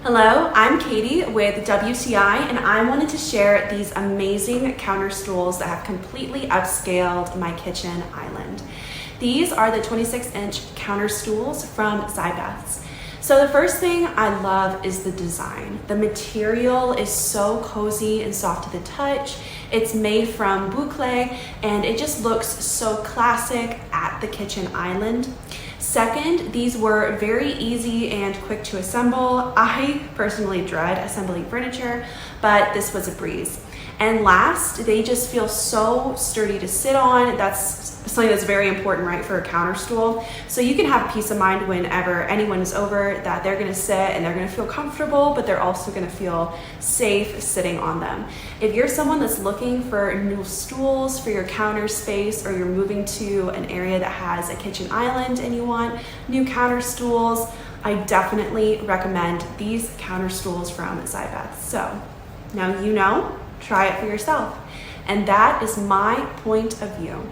Hello, I'm Katie with WCI, and I wanted to share these amazing counter stools that have completely upscaled my kitchen island. These are the 26-inch counter stools from Zibeths. So the first thing I love is the design. The material is so cozy and soft to the touch. It's made from Boucle, and it just looks so classic at the kitchen island. Second, these were very easy and quick to assemble. I personally dread assembling furniture, but this was a breeze. And last, they just feel so sturdy to sit on. That's something that's very important, right, for a counter stool. So you can have peace of mind whenever anyone is over that they're gonna sit and they're gonna feel comfortable, but they're also gonna feel safe sitting on them. If you're someone that's looking for new stools for your counter space, or you're moving to an area that has a kitchen island and you want new counter stools, I definitely recommend these counter stools from Zibeths. So now you know, try it for yourself. And that is my point of view.